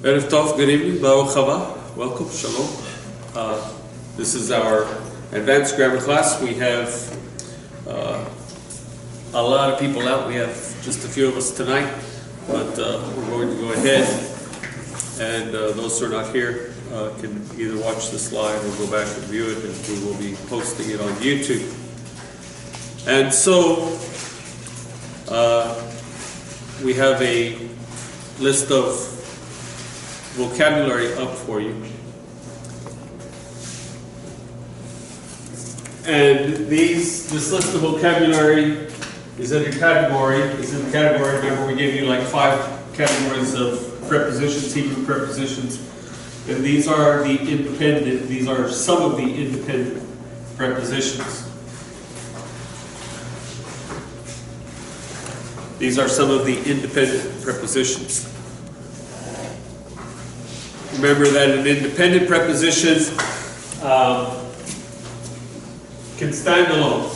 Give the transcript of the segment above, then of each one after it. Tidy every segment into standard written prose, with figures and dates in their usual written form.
Erev Tov, good evening, Baruch Haba, welcome, Shalom. This is our advanced grammar class. We have a lot of people out. We have just a few of us tonight, but we're going to go ahead and those who are not here can either watch this live or go back and view it, and we will be posting it on YouTube. And so we have a list of vocabulary up for you. And this list of vocabulary is in a category, remember we gave you like 5 categories of prepositions, Hebrew prepositions. And these are some of the independent prepositions. These are some of the independent prepositions. Remember that an independent preposition can stand alone.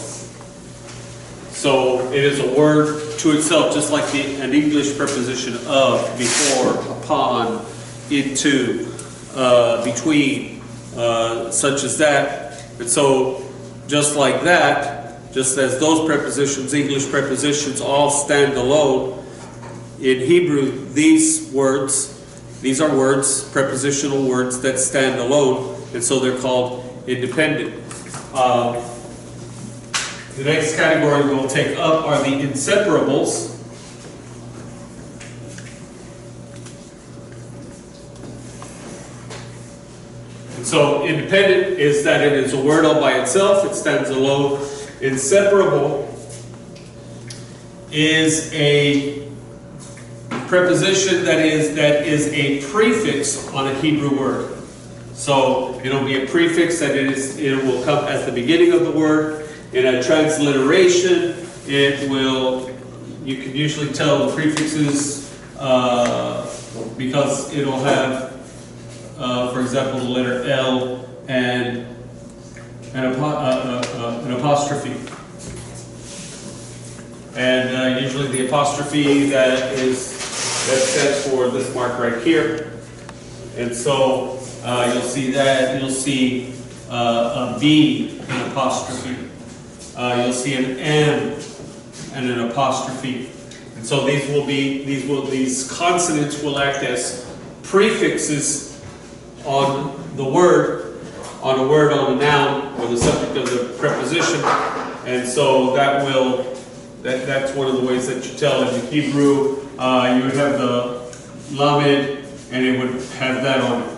So it is a word to itself, just like an English preposition of, before, upon, into, between, such as that. And so just like that, just as those prepositions, English prepositions, all stand alone, in Hebrew these are words, prepositional words that stand alone, and so they're called independent. The next category we'll take up are the inseparables. And so independent is that it is a word all by itself, it stands alone. Inseparable is a preposition that is a prefix on a Hebrew word. So it'll be a prefix that it will come at the beginning of the word. In a transliteration, you can usually tell the prefixes because it'll have, for example, the letter L and an apostrophe. And usually the apostrophe that stands for this mark right here. And so you'll see that. You'll see a B, an apostrophe. You'll see an M and an apostrophe. And so these consonants will act as prefixes on the word, on a noun, or the subject of the preposition. And so that's one of the ways that you tell. In the Hebrew, you would have the lamed, and it would have that on it.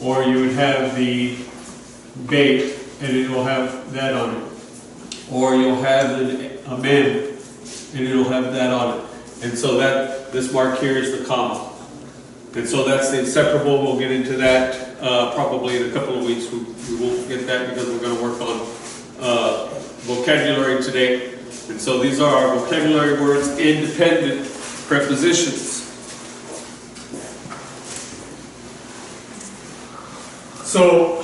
Or you would have the beit, and it will have that on it. Or you'll have an amen, and it'll have that on it. And so this mark here is the comma. And so that's the inseparable. We'll get into that probably in a couple of weeks. We won't get that because we're going to work on vocabulary today. And so these are our vocabulary words, independent prepositions. So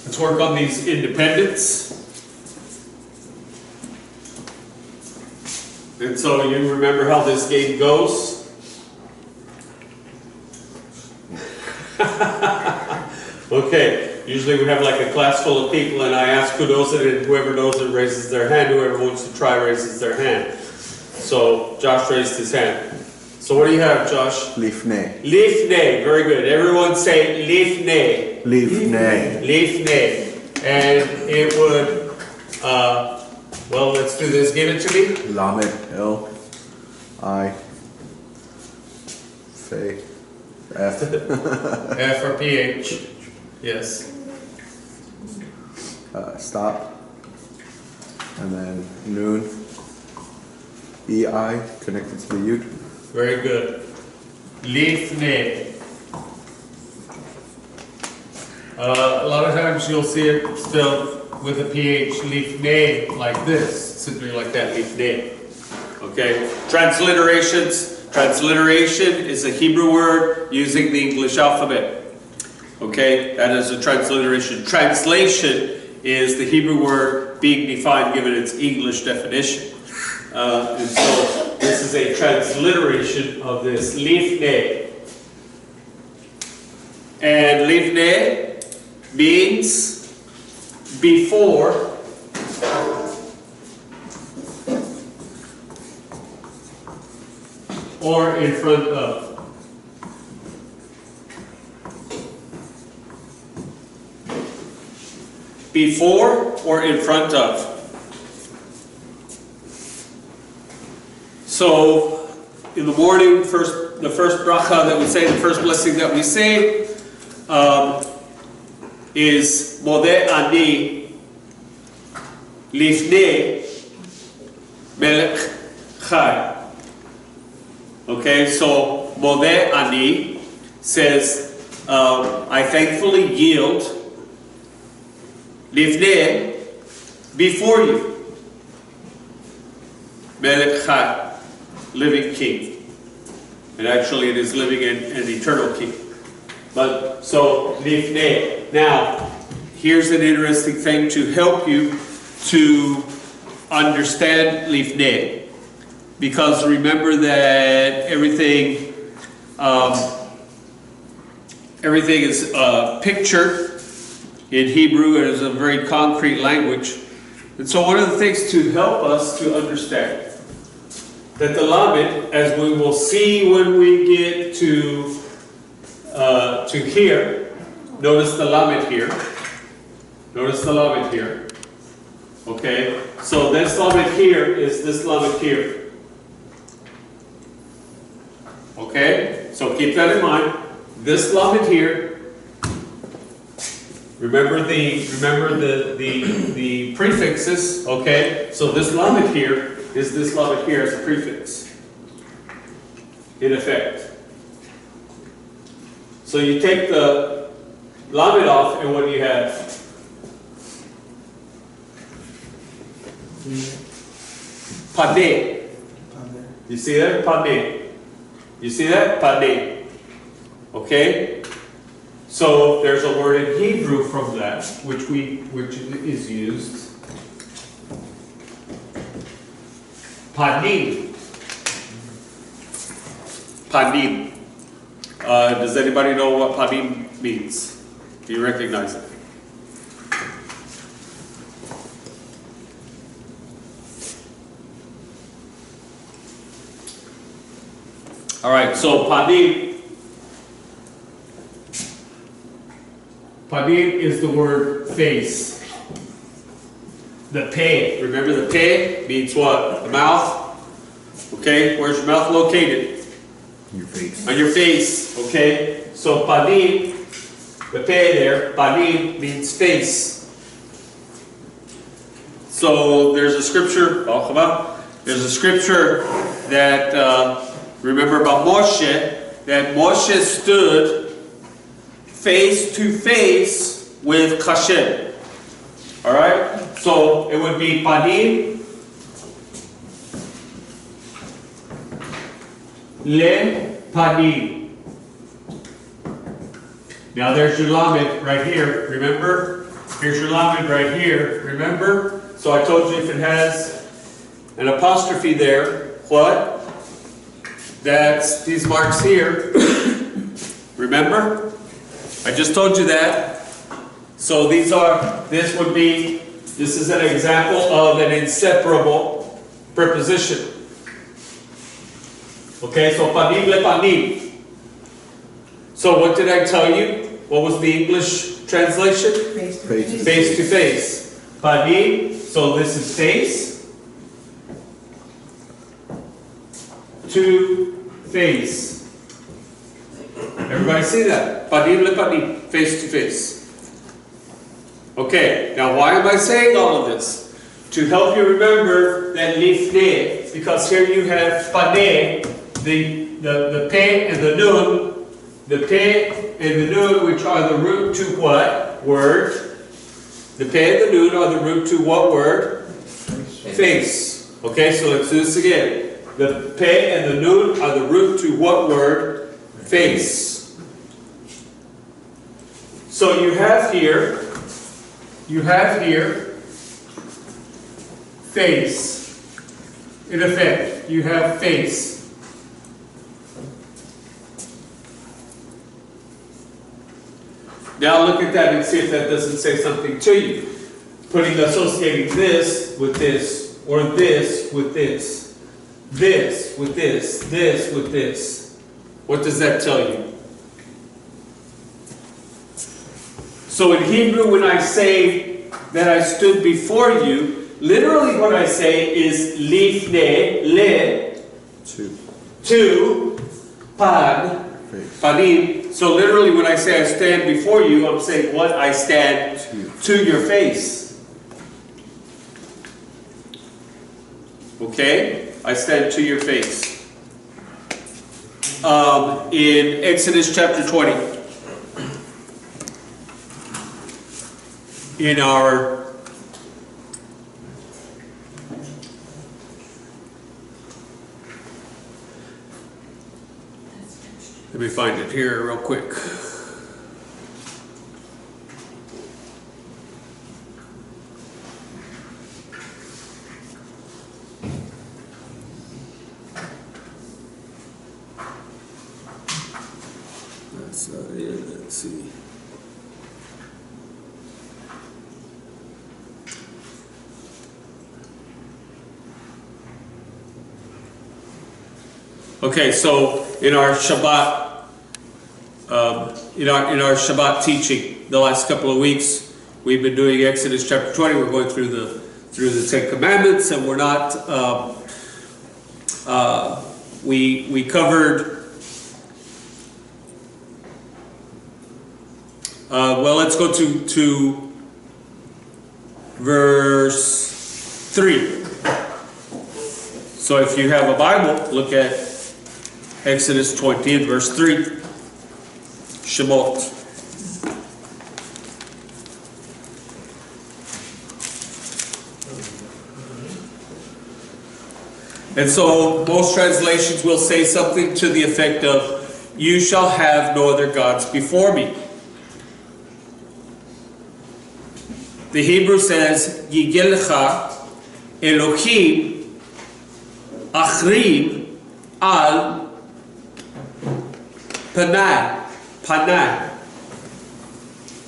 let's work on these independents. And so you remember how this game goes? Okay, usually we have like a class full of people and I ask who knows it, and whoever knows it raises their hand. Whoever wants to try raises their hand. So Josh raised his hand. So what do you have, Josh? Lifnei. Lifnei, very good. Everyone say lifnei. Lifnei. Lifnei. And it would, well, let's do this. Give it to me. Lamed, L, I, Fe, F. F or PH. Yes. Stop. And then noon. EI connected to the Yud. Very good. Lifnei. A lot of times you'll see it spelled with a PH, lifnei, like this, simply like that, lifnei. Okay. Transliterations. Transliteration is a Hebrew word using the English alphabet. Okay, that is a transliteration. Translation is the Hebrew word being defined given its English definition. And so this is a transliteration of this lifne. And lifne means before or in front of. Before or in front of. So in the morning, the first bracha that we say, the first blessing that we say, is Modeh Ani Lifnei Melech Chai. Okay, so Modeh Ani says, I thankfully yield Lifnei before you, Melech Chai, living king. And actually it is living in an eternal king. But so Lifnei. Now, here's an interesting thing to help you to understand Lifnei. Because remember that everything is pictured in Hebrew. It is a very concrete language. And so one of the things to help us to understand that the Lamed, as we will see when we get to here, notice the Lamed here. Notice the Lamed here. Okay, so this Lamed here is this Lamed here. Okay, so keep that in mind. This Lamed here. Remember the prefixes. Okay, so this Lamed here is this Lamed here as a prefix. In effect. So you take the Lamed off, and what do you have? Padeh. You see that? Padeh. You see that? Padeh. Okay? So there's a word in Hebrew from that, which is used. Panim. Panim. Does anybody know what panim means? Do you recognize it? All right, so panim is the word face. The pe, remember the pe means what? The mouth. Okay, where's your mouth located? Your face. On your face, okay? So panim, the pe there, panim means face. So there's a scripture, there's a scripture that, remember about Moshe, that Moshe stood face to face with Hashem. Alright? So it would be panim le panim. Now there's your lamed right here, remember? Here's your lamed right here, remember? So I told you if it has an apostrophe there, what? That's these marks here. Remember? I just told you that. So this is an example of an inseparable preposition. Okay, so panim le panim. So what did I tell you? What was the English translation? Face to face. Panim, so this is face to face. Everybody see that? Panim le panim, face to face. Okay, now why am I saying all of this? To help you remember that lifnei, because here you have paneh, the pe and the nun, the pe and the nun, which are the root to what word? The pe and the nun are the root to what word? Face. Okay, so let's do this again. The pe and the nun are the root to what word? Face. So you have here face. in effect. You have face. Now look at that and see if that doesn't say something to you. Associating this with this, or this with this, this with this, this with this. What does that tell you? So in Hebrew, when I say that I stood before you, literally what I say is lifne, le, to, pan, panim. So literally when I say I stand before you, I'm saying what? I stand to your face. Okay? I stand to your face. In Exodus chapter 20, in our let me find it here real quick. That's not it. Let's see. Okay, so in our Shabbat, in our Shabbat teaching, the last couple of weeks, we've been doing Exodus chapter 20. We're going through the Ten Commandments, and we're not. We covered. Well, let's go to verse 3. So if you have a Bible, look at Exodus 20 and verse 3. Shemot. And so most translations will say something to the effect of, "You shall have no other gods before me." The Hebrew says, "Yigelecha Elohim achrim al panai." Panai.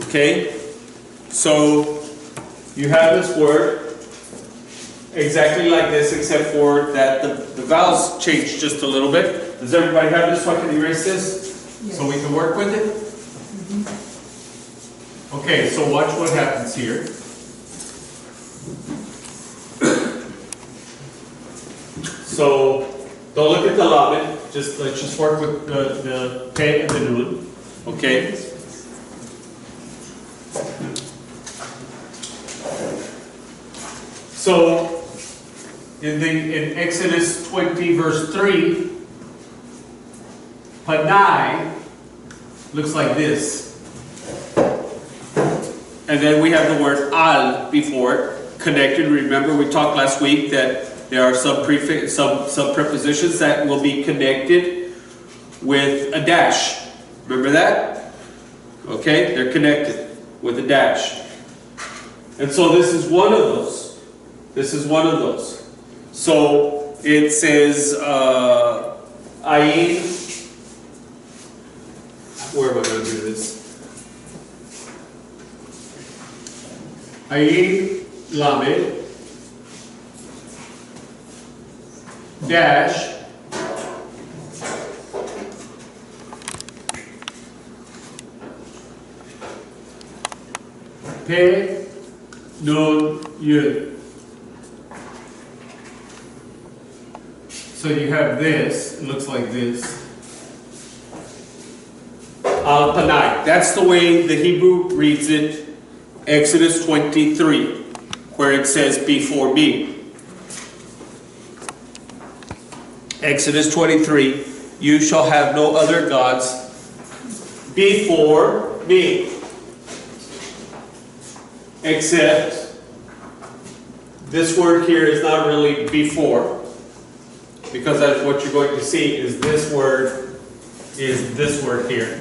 Okay? So you have this word exactly like this, except for that the vowels change just a little bit. Does everybody have this so I can erase this? Yes. So we can work with it? Okay, so watch what happens here. So don't look at the lamed. Let's just work with the pe and the nun. Okay. So in Exodus 20 verse 3, panai looks like this. And then we have the word al before it, connected. Remember we talked last week that there are some prepositions that will be connected with a dash. Remember that? Okay, they're connected with a dash. And so this is one of those. This is one of those. So it says ayin. Where am I going to do this? Ayin lamed dash pe nun yud. So you have this, it looks like this. Al panai. That's the way the Hebrew reads it. Exodus 23, where it says before me. Exodus 23, you shall have no other gods before me. Except this word here is not really before, because that's what you're going to see is this word here.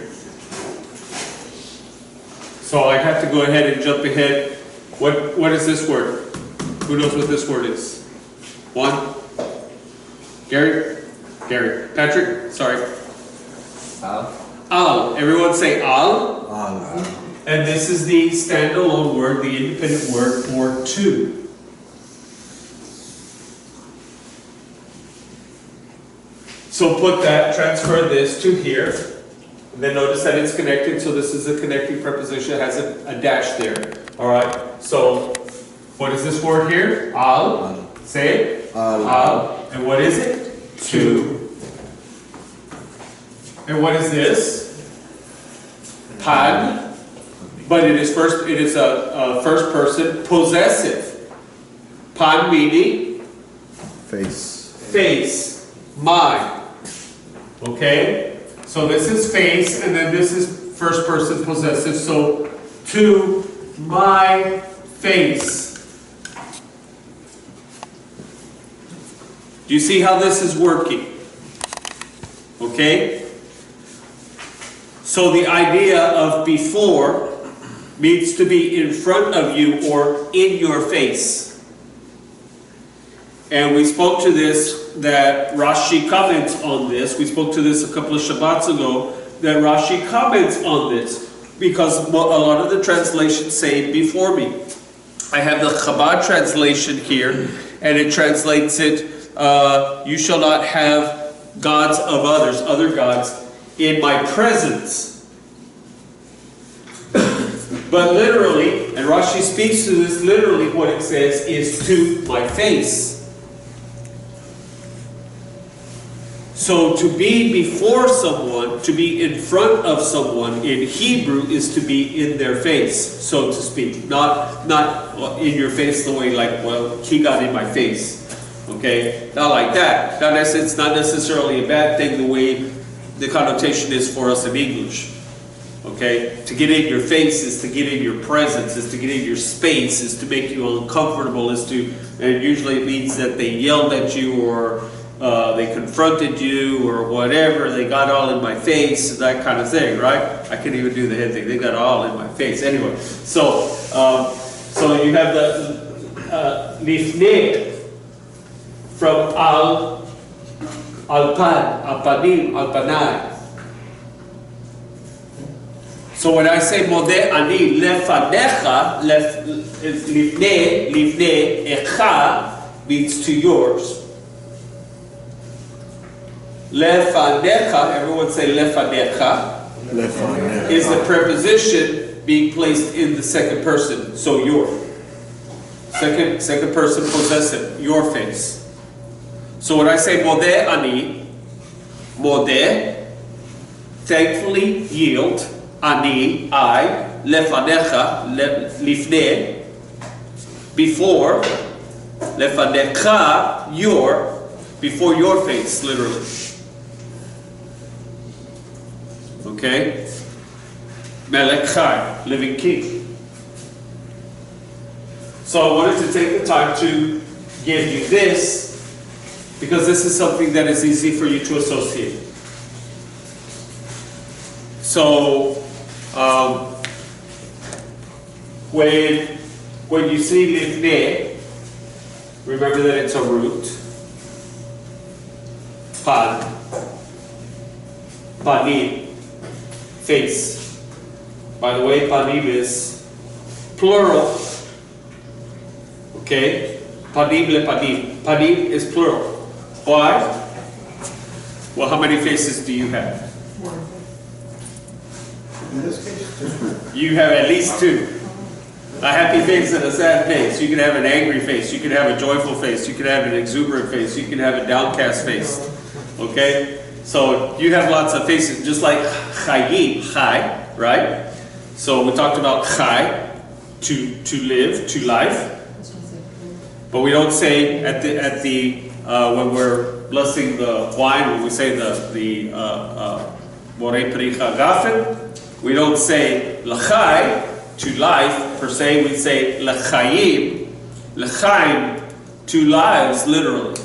So I have to go ahead and jump ahead. What is this word? Who knows what this word is? One? Gary? Patrick? Sorry. Al. Al. Everyone say al. Al. And this is the standalone word, the independent word for to. So put that, transfer this to here. And then notice that it's connected, so this is a connecting preposition, it has a dash there. Alright, so what is this word here? Al. Say it. Al. And what is it? To. And what is this? Pan. But it is a first person possessive. Pan meaning face. My. Okay? So this is face, and then this is first person possessive. So to my face. Do you see how this is working? Okay? So the idea of before means to be in front of you or in your face. And we spoke to this, that Rashi comments on this. We spoke to this a couple of Shabbats ago, that Rashi comments on this because a lot of the translations say before me. I have the Chabad translation here, and it translates it, you shall not have gods of others, other gods, in my presence. But literally, and Rashi speaks to this, literally what it says is to my face. So to be before someone, to be in front of someone in Hebrew is to be in their face, so to speak. Not in your face the way like, well, he got in my face. Okay? Not like that. It's not necessarily a bad thing the way the connotation is for us in English. Okay? To get in your face is to get in your presence, is to get in your space, is to make you uncomfortable, and usually it means that they yelled at you or they confronted you or whatever, they got all in my face, that kind of thing, right? I can't even do the head thing, they got all in my face. Anyway, so you have the lifnei from al-pan, al-panim, al-panai. So when I say modeh ani lefanecha, lifnei echa means to yours. Lefanecha, everyone say lefanecha, is the preposition being placed in the second person, so your. Second person possessive, your face. So when I say modeh ani, modeh, thankfully yield, ani, I, lefanecha, lifnei, before, lefanecha, your, before your face, literally. Okay? Melech Chai, living king. So I wanted to take the time to give you this, because this is something that is easy for you to associate. So, when you see lifnei, remember that it's a root. Pan, panim, face. By the way, panim is plural. Okay? Panim le panim. Panim is plural. Why? Well, how many faces do you have? In this case, You have at least two. A happy face and a sad face. You can have an angry face. You can have a joyful face. You can have an exuberant face. You can have a downcast face. Okay? So you have lots of faces, just like chayim, chay, right? So we talked about chay, to live, to life. But we don't say at the when we're blessing the wine, when we say the morei pri chagafen, we don't say l'chai, to life per se. We say l'chayim, l'chaim, to lives, literally.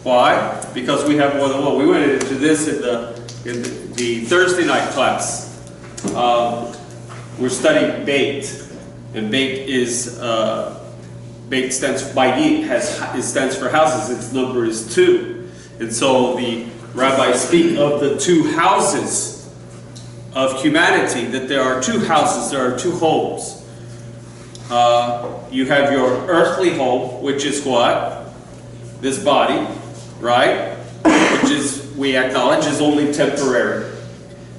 Why? Because we have more than one. We went into this in the Thursday night class. We're studying Beit, and Beit is Beit stands for houses. Its number is 2, And so the rabbis speak of the two houses of humanity, that there are two houses, there are two homes. You have your earthly home, which is what? This body, right? Which is, we acknowledge, is only temporary.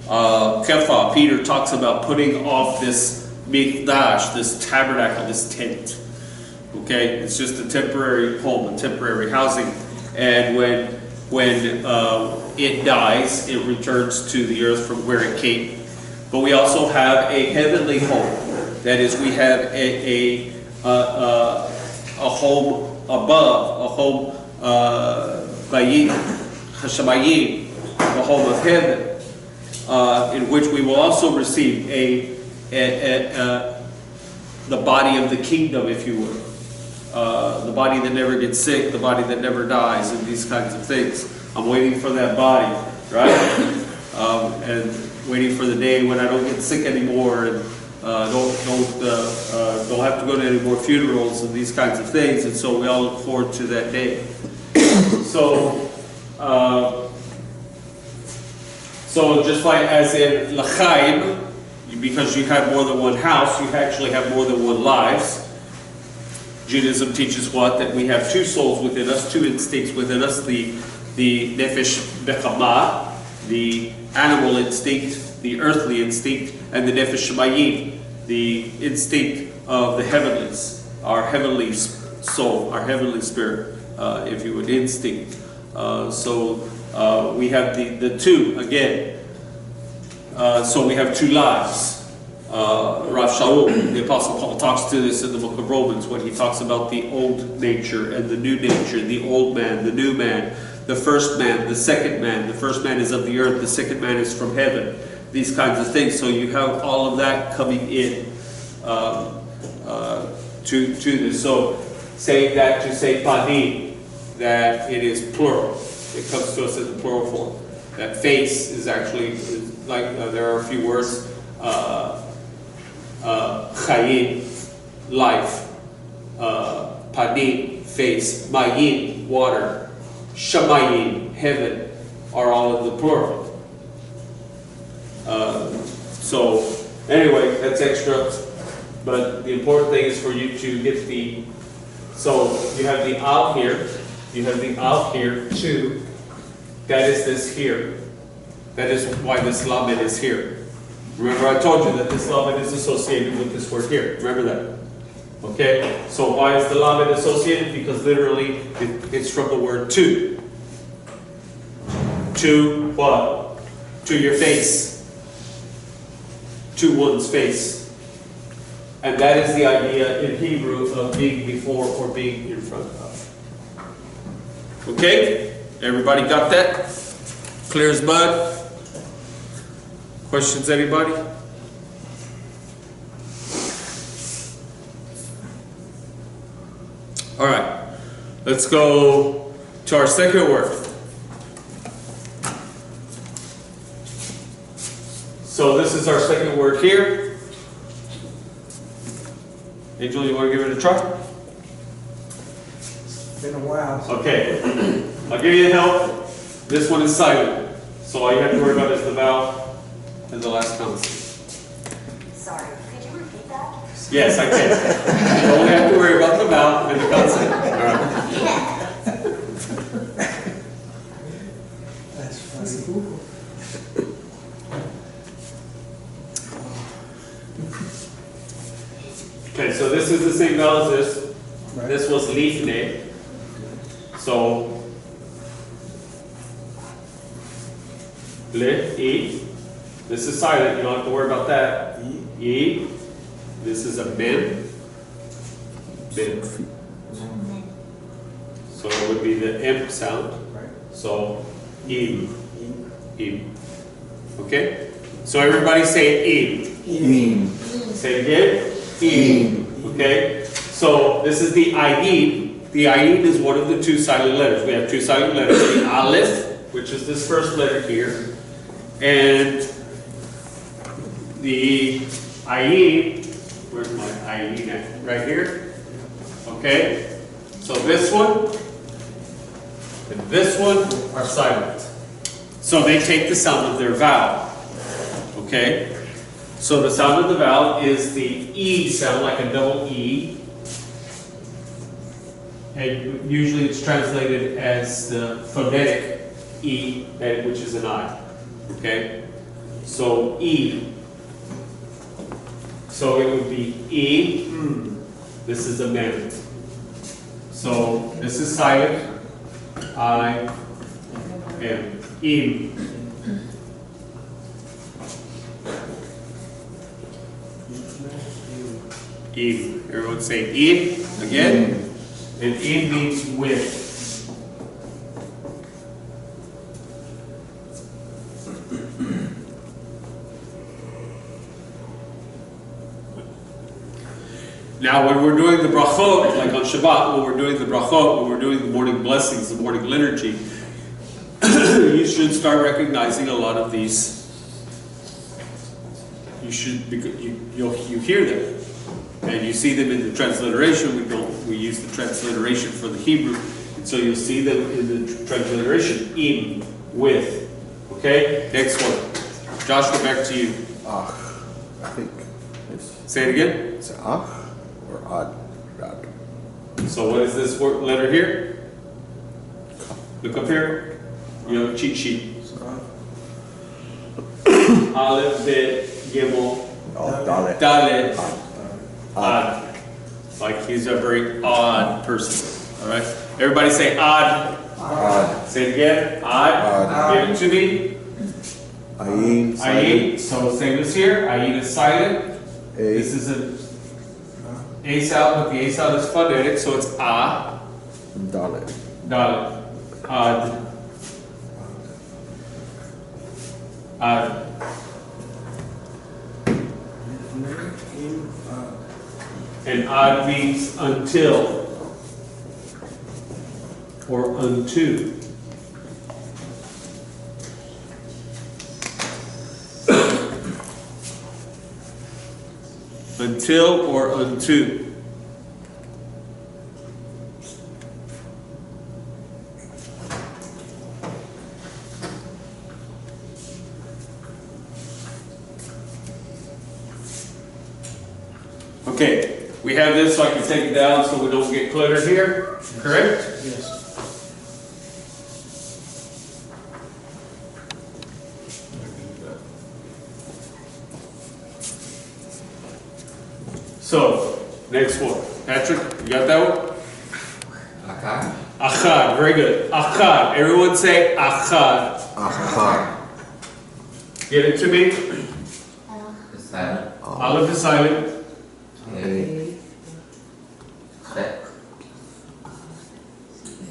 Kefa, Peter talks about putting off this mikdash, this tabernacle, this tent. Okay, it's just a temporary home, a temporary housing. And when it dies, it returns to the earth from where it came. But we also have a heavenly home. That is, we have a home above, a home bayit, hashamayim, the home of heaven, in which we will also receive the body of the kingdom, if you would. The body that never gets sick, the body that never dies, and these kinds of things. I'm waiting for that body, right? And waiting for the day when I don't get sick anymore, and don't have to go to any more funerals and these kinds of things. And so we all look forward to that day. So just like as in l'chaim, because you have more than one house, you actually have more than one lives. Judaism teaches what? That we have two souls within us, two instincts within us, the nefesh bechama, the animal instinct, the earthly instinct, and the nefesh shemayim, the instinct of the heavenlies, our heavenly soul, our heavenly spirit, if you would, instinct. So we have the two again. So we have two lives. Rav Shaul, the Apostle Paul, talks to this in the book of Romans when he talks about the old nature and the new nature, the old man, the new man, the first man, the second man. The first man is of the earth, the second man is from heaven. These kinds of things. So you have all of that coming in to this. So saying that to say panim, that it is plural. It comes to us in the plural form. That face is actually, there are a few words. Chayim, life, panim, face, mayim, water, shamayim, heaven, are all in the plural. So anyway, that's extra, but the important thing is for you to get so you have the al here, you have the al here, too, that is this here. That is why this lamed is here. Remember, I told you that this lamed is associated with this word here. Remember that. Okay? So why is the lamed associated? Because literally it's from the word to. To what? To your face. To one's face. And that is the idea in Hebrew of being before or being in front of. Okay? Everybody got that? Clear as mud? Questions, anybody? All right, let's go to our second word. So this is our second word here. Angel, you want to give it a try? It's been a while. Okay, I'll give you a help. This one is silent, so all you have to worry about is the vowel and the last consonant. Sorry, could you repeat that? Yes, I can. You only have to worry about the vowel and the consonant. All right. That's funny. Okay, so this is the same vowel as this. Right. This was lifne. So, le, e. This is silent, you don't have to worry about that. E. This is a mem. Mem. So it would be the M sound. Right. So, im. Im. Okay? So everybody say im. Im. Say it again. Im. Okay? So this is the ayin. The ayin is one of the two silent letters. We have two silent letters. The aleph, which is this first letter here, and the ayin, where's my ayin at? Right here. Okay? So this one and this one are silent. So they take the sound of their vowel. Okay? So the sound of the vowel is the E sound, like a double E. And usually it's translated as the phonetic E, which is an I. Okay? So E. So it would be E. This is a mem. So this is silent. I am. Im. Im. Everyone say im again. And im means with. Now, when we're doing the brachot, like on Shabbat, when we're doing the brachot, when we're doing the morning blessings, the morning liturgy, you should start recognizing a lot of these. You should, you hear them, and you see them in the transliteration. We use the transliteration for the Hebrew, and so you'll see them in the transliteration. Im, with. Okay. Next one. Josh, go back to you. Ach, I think. Say it again. It's ach or ad. So what is this letter here? Look up here. You have a cheat sheet. Aleph, Bet, Gimel, Dalet. Dalet, Ad. Like he's a very odd person. All right. Everybody say odd. Ad. Say it again. Odd. Give it to me. Ayin. Ayin. So same as here. Ayin is silent. This is an A sound, but the A sound is phonetic, so it's A. Dalet. Dalet. Ad. Ad. And ad means until or unto. Until or unto. Okay, we have this so I can take it down so we don't get cluttered here, correct? Yes. So, next one. Patrick, you got that one? Akar. Achad, very good. Achad, everyone say achad. Achad. Get it to me. The silent. Aleph is silent. A. Bet.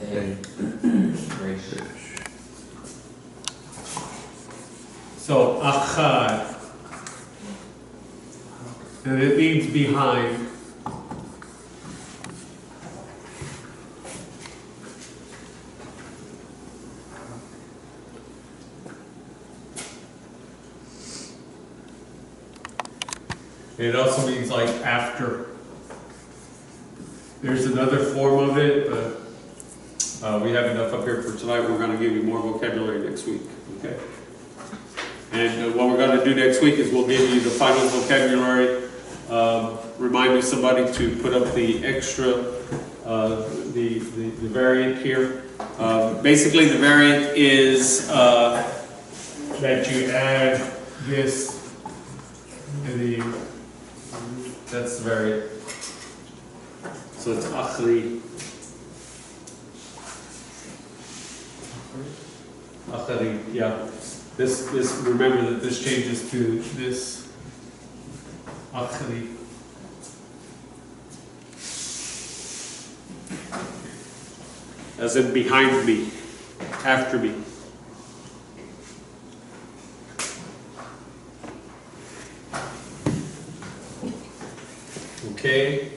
A. Resh. So, achad. And it means behind. It also means like after. There's another form of it, but we have enough up here for tonight. We're going to give you more vocabulary next week. Okay. And what we're going to do next week is we'll give you the final vocabulary. Remind somebody to put up the extra, the variant here. Basically, the variant is that you add this to the. That's the variant. So it's achri. Achri, yeah. This. Remember that this changes to this. Achri. As in behind me, after me. Okay.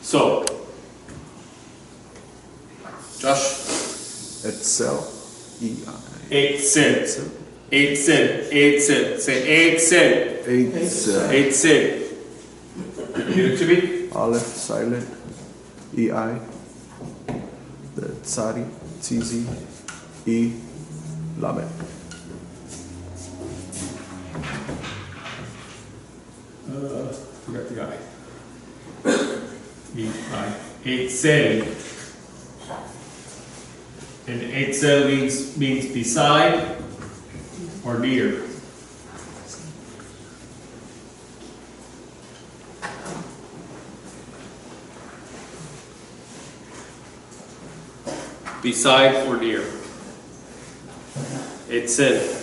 So, Josh. Etzel. E-I. 8 cent. 8 cent. 8 cent. Say 8 cent. 8 cent. 8 cent. Give it to me. Aleph silent. E-I. The Tsari. Tz. E. Lamed. Forgot the guy. E-I. 8 cent. And 8 cent means beside or near. Beside or near. 8 cent.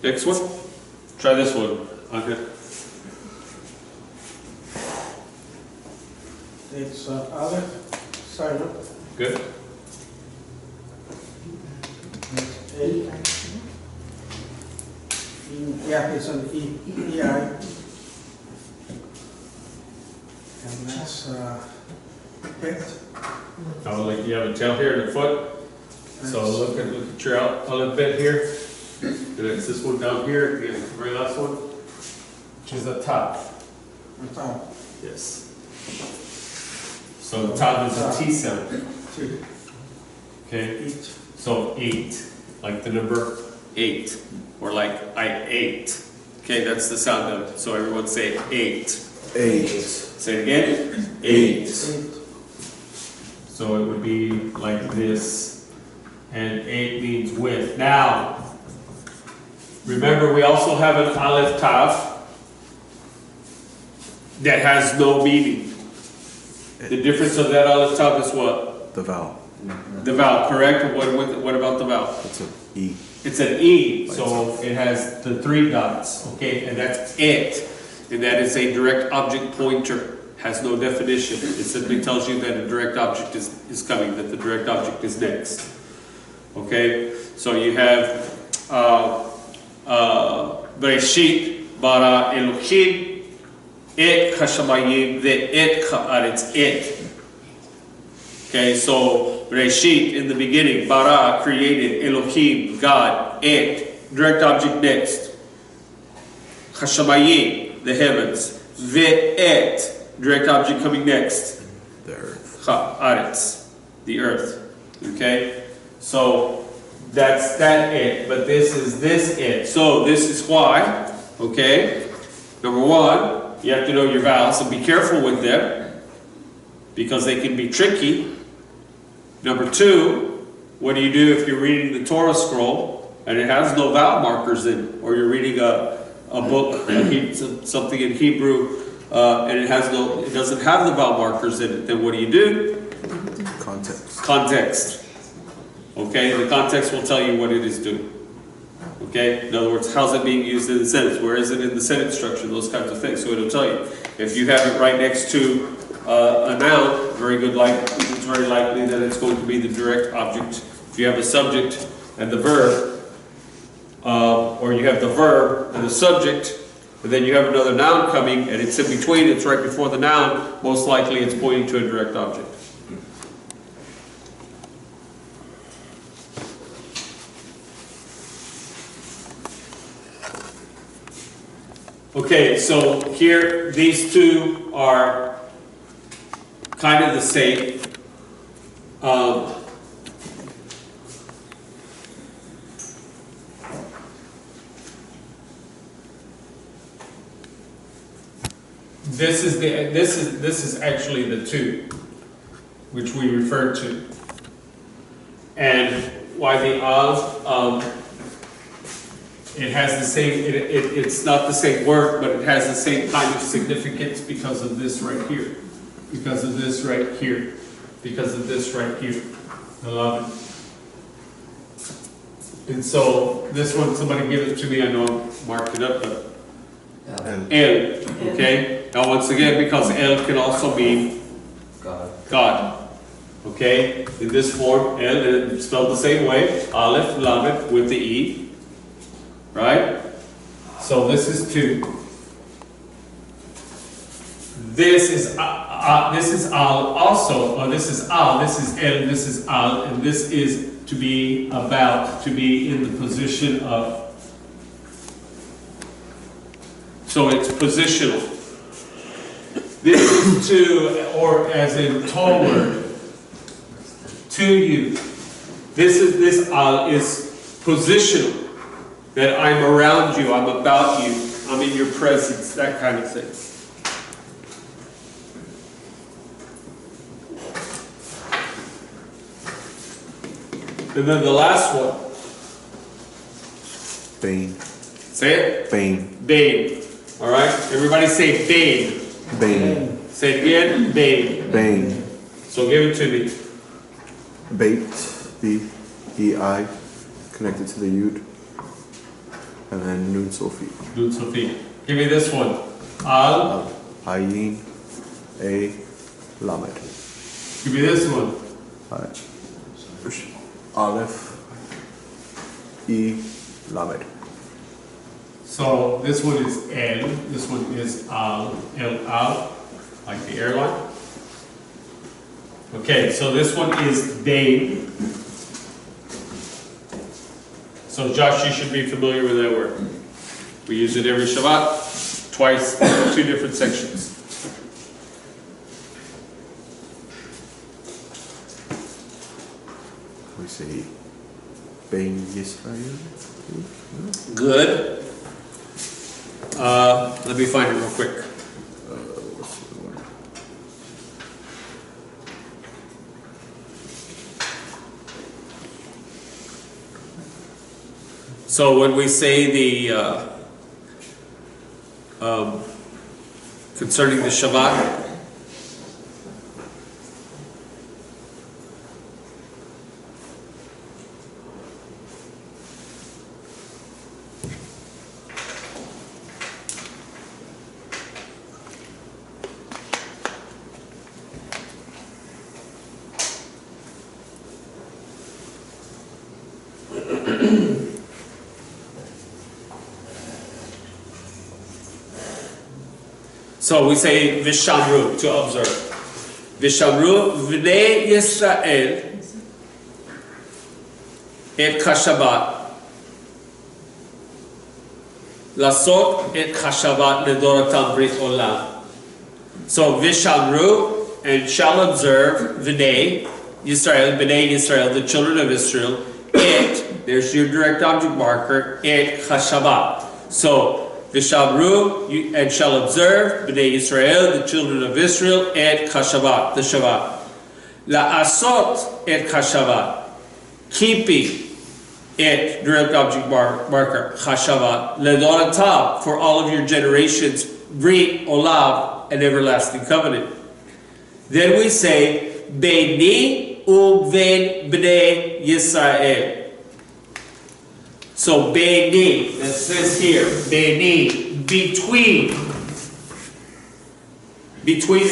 Next one. Try this one. Okay. It's Aleph, silent, Good. A. Yeah, it's an E, E-I. And that's it. Oh, like you have a tail here and a foot. So look at your olive bit here. And it's this one down here, again, the very last one, which is the top. On top. Yes. So the top is a T sound. Two, Okay. 8. So 8, like the number 8, or like I ate. Okay, that's the sound of it. So everyone say 8. 8. Say it again. 8. 8. So it would be like this, and 8 means with. Now, remember we also have an Aleph Tav that has no meaning. The difference of that Aleph Tav is what? The vowel. The vowel, correct? What about the vowel? It's an E. It's an E, so it has the 3 dots, okay? And that's it. And that is a direct object pointer. Has no definition. It simply tells you that a direct object is coming, that the direct object is next. Okay? So you have Bereshit bara Elohim et hashamayim ve'et haaretz et. Okay, so Bereshit in the beginning, bara created, Elohim God, et direct object next. Hashamayim the heavens, ve'et direct object coming next. The earth. Haaretz the earth. Okay, so that's that it, but this is this it. So this is why, okay, number one, you have to know your vowels and be careful with them because they can be tricky. Number two, what do you do if you're reading the Torah scroll and it has no vowel markers in it, or you're reading a book, something in Hebrew, and it doesn't have the vowel markers in it? Then what do? Context. Context. Okay, the context will tell you what it is doing. Okay, in other words, how's it being used in the sentence? Where is it in the sentence structure? Those kinds of things. So it'll tell you. If you have it right next to a noun, it's very likely that it's going to be the direct object. If you have a subject and the verb, or you have the verb and the subject, and then you have another noun coming, and it's in between, it's right before the noun, most likely it's pointing to a direct object. Okay, so here, these two are kind of the same. This is actually the two, which we refer to, and why the of. It has the same, it's not the same word, but it has the same kind of significance because of this right here. Because of this right here. Because of this right here. I love it. And so, this one, somebody give it to me, I know I marked it up, but El, okay? Now once again, because El can also mean God. God. Okay, in this form, and spelled the same way, Aleph, Lamed with the E, right? So this is 2. This is Al also, or this is Al, this is El, this is Al, and this is to be about, to be in the position of. So it's positional. This is to, or as in toward, to you. This Al is positional. That I'm around you, I'm about you, I'm in your presence, that kind of thing. And then the last one. Bane. Say it. Bane. Bane. All right. Everybody say Bane. Bane. Say it again. Bane. Bane. So give it to me. Bait. B-E-I. Connected to the Yud. And then Nun Sophie. Nun Sophie. Give me this one. Al. Ayin. A. Lamed. Give me this one. Aleph. E. Lamed. So this one is El. This one is Al. Al. Like the airline. Okay, so this one is Bane. So Josh, you should be familiar with that word. We use it every Shabbat, twice, 2 different sections. We say Bane Yisrael. Good. Let me find it real quick. What's the one? So when we say the concerning the Shabbat, so we say Vishamru, to observe. Vishamru v'nei Yisrael et chashabat. Lasot et chashabat ledoratam brit olam. So Vishamru, and shall observe v'nei Yisrael, the children of Israel, et, there's your direct object marker, et chashabat. So Vishamru, and shall observe, B'nai Yisrael, the children of Israel, et Chashavat, the Shabbat. La'asot et Chashavat, keeping it, direct object marker, Chashavat, Ledoratab, for all of your generations, Brit Olav, an everlasting covenant. Then we say, Beini uven B'nai Yisrael. So Beini, that says here, Beini, between,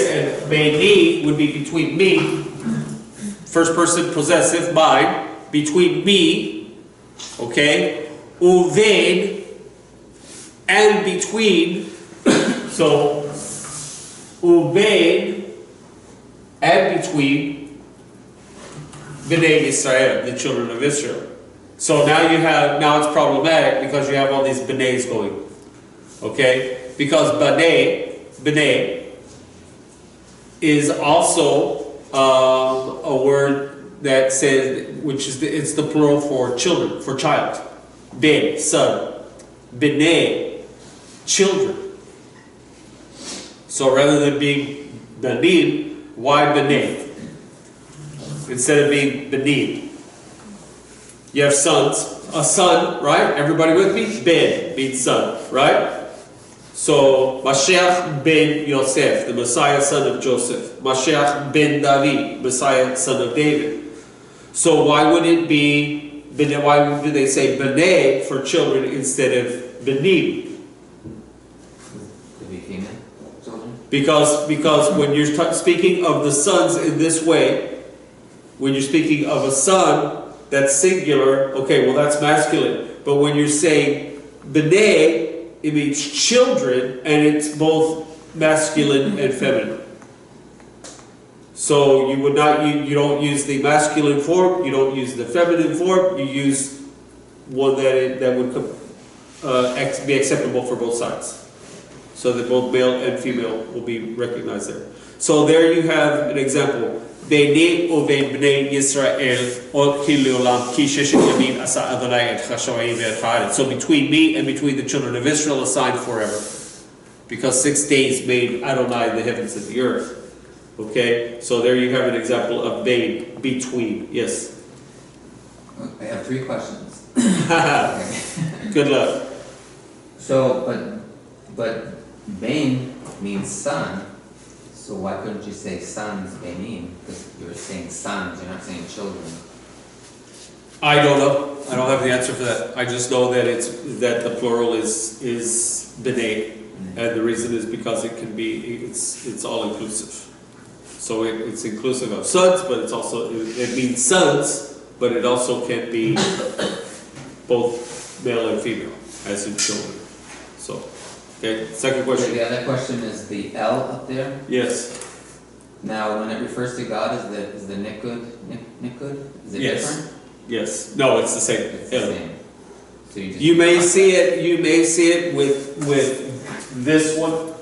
and Beini would be between me, first person possessive, mine, between me, okay, uvein, and between, so uvein, and between, B'nai Yisrael, the children of Israel. So now it's problematic because you have all these b'nays going. Okay? Because b'nay is also a word that says, which is it's the plural for children, for child. Ben, son. B'nay, children. So rather than being banim, why b'nay? Instead of being banim. You have sons, a son, right? Everybody with me? Ben means son, right? So, Mashiach ben Yosef, the Messiah, son of Joseph. Mashiach ben David, Messiah, son of David. So why would it be, why do they say B'nai for children instead of Benim? Could be female children. Because when you're speaking of the sons in this way, when you're speaking of a son, that's singular, okay, well that's masculine. But when you're saying b'nei, it means children, and it's both masculine and feminine. So you would not, you don't use the masculine form, you don't use the feminine form, you use one that would be acceptable for both sides. So that both male and female will be recognized there. So there you have an example. Beini uvein bnei Yisrael olchi leolam ki sheshet yamim asa Adonai et chashamayim ve'et haaretz. So between me and between the children of Israel, a sign forever. Because 6 days made Adonai the heavens and the earth. Okay, so there you have an example of bein, between. Yes. I have 3 questions. Okay. Good luck. So, but Bain means son, so why couldn't you say sons, Bainim? Because you're saying sons, you're not saying children. I don't know. I don't have the answer for that. I just know that that the plural is b'nei, and the reason is because it can be it's all inclusive. So it's inclusive of sons, but it's also it means sons, but it also can be both male and female, as in children. So, okay. Second question. The other question is the L up there. Yes. Now, when it refers to God, is the nikud? Is it Yes. different? Yes. No, it's the same. It's the same. So You may see it. You may see it with this one.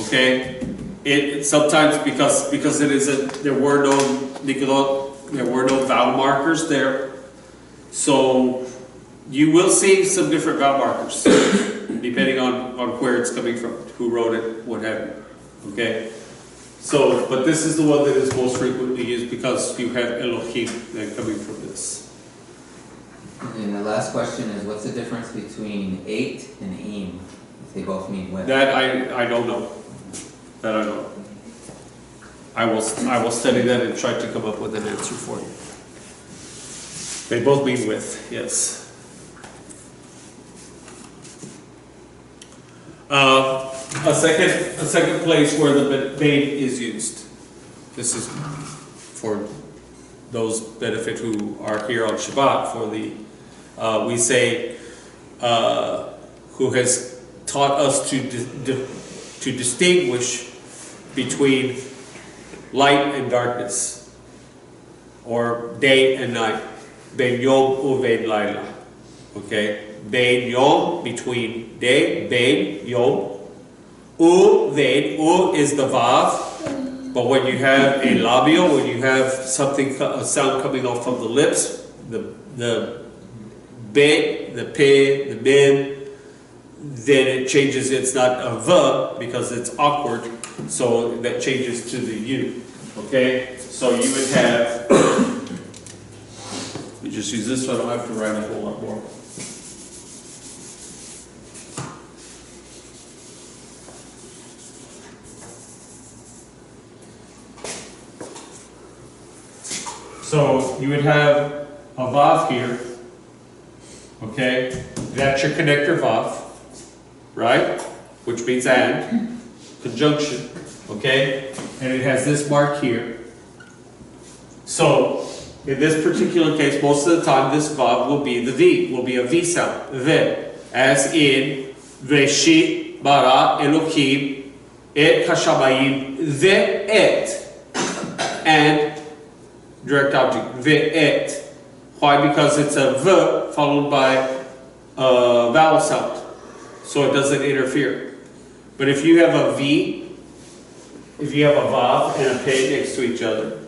Okay. It sometimes because it is there were no nikodot, there were no vowel markers there, so you will see some different vowel markers depending on where it's coming from, who wrote it, what have you. Okay. So, but this is the one that is most frequently used because you have Elohim then coming from this. And the last question is, what's the difference between 8 and im? If they both mean with. That I don't know. That I don't know. I will study that and try to come up with an answer for you. They both mean with, yes. A second place where the bain is used. This is for those benefit who are here on Shabbat. For the we say who has taught us to distinguish between light and darkness, or day and night. Ben yom uvein laila. Okay, ben yom, between day, ben yom. Uvein, u is the vav, but when you have a labio, when you have something, a sound coming off of the lips, the be, the pe, the mem, then it changes. It's not a v because it's awkward, so that changes to the u. Okay, so you would have. You just use this, so I don't have to write a whole lot more. So you would have a vav here. Okay, that's your connector vav, right? Which means and, conjunction, okay? And it has this mark here. So, in this particular case, most of the time this vav will be the V, will be a V sound, ve, as in, Veshit bara Elohim et hashamayim ve'et, and direct object, ve'et. Why? Because it's a V followed by a vowel sound, so it doesn't interfere. But if you have a V, if you have a vav and a pe next to each other,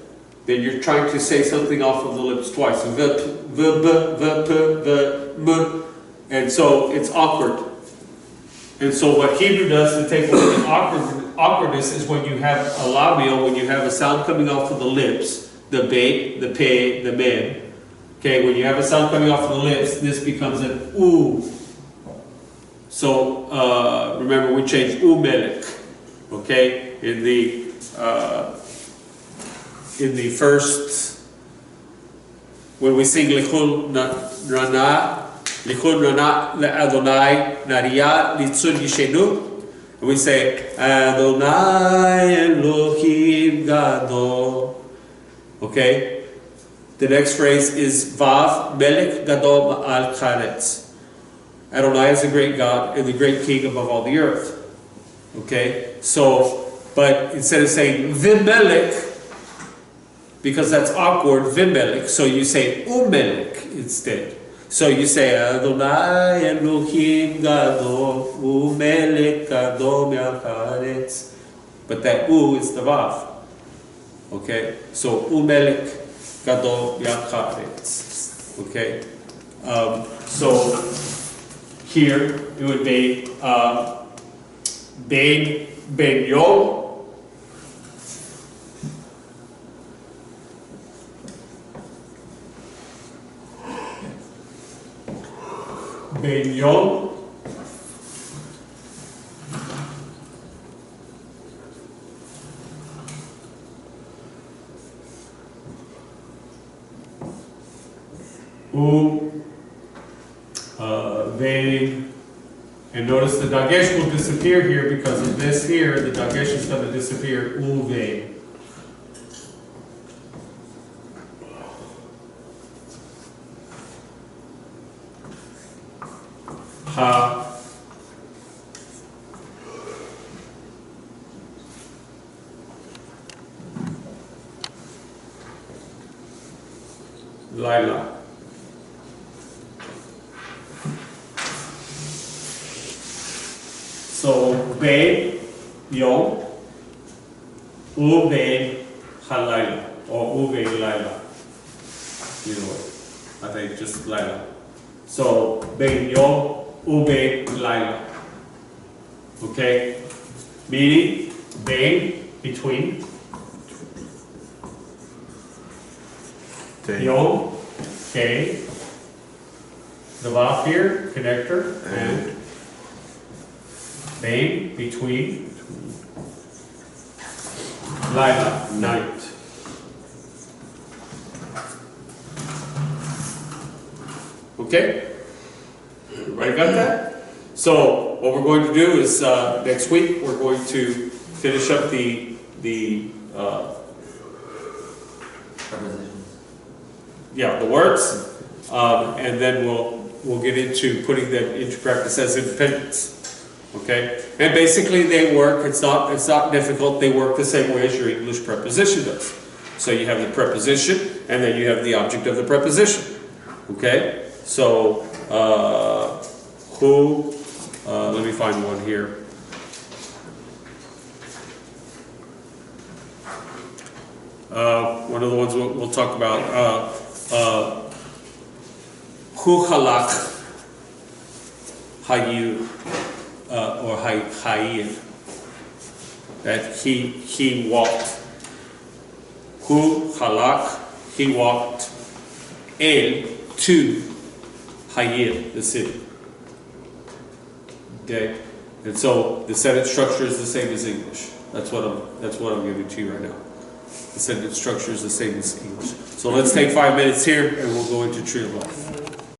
then you're trying to say something off of the lips twice. V, v, b, v, p, v, m, and so it's awkward. And so what Hebrew does to take away the awkwardness is when you have a labial, when you have a sound coming off of the lips, the be, the pe, the mem. Okay, when you have a sound coming off of the lips, this becomes an oo. So remember, we changed umelech. Okay, in the first, when we sing Lichun Rana le'Adonai Nariya Litzun Yishenu, and we say Adonai Elohim Gadol. Okay, The next phrase is Vav Melech Gadol Al Charetz. Adonai is the great God and the great King above all the earth. Okay, so, but instead of saying Vimelech, because that's awkward, Vimelech, so you say Umelech instead. So you say Adonai Elohim Gadol Umelech Gadol Me'acharetz. But that U is the Vav. Okay, so Umelech Gadol Me'acharetz. Okay, so here it would be Ben Yom. Ben Yom. Ben, and notice the dagesh will disappear here because of this here. The dagesh is going to disappear. Uvein. Ha. Laila. So, Ben, Yom, Uben, Halayla, or Uben, Laila. Either way. I think just Laila. So, Ben, Yom, Uben, Laila. Okay? Meaning, Ben, between. Yom, okay. The Vav here, connector, and Ben, between. Laila, night. Okay? Everybody got that? So, what we're going to do is next week we're going to finish up the words, and then we'll get into putting them into practice as independents. Okay, and basically they work. It's not difficult. They work the same way as your English preposition does. So you have the preposition, and then you have the object of the preposition. Okay, so who? Let me find one here. One of the ones we'll talk about. Hu halach hayu or hayir, that he walked. Hu halach, he walked. El, to hayir, the city. Okay, and so the sentence structure is the same as English. That's what I'm giving to you right now. The sentence structure is the same as English. So let's take 5 minutes here and we'll go into tree of life.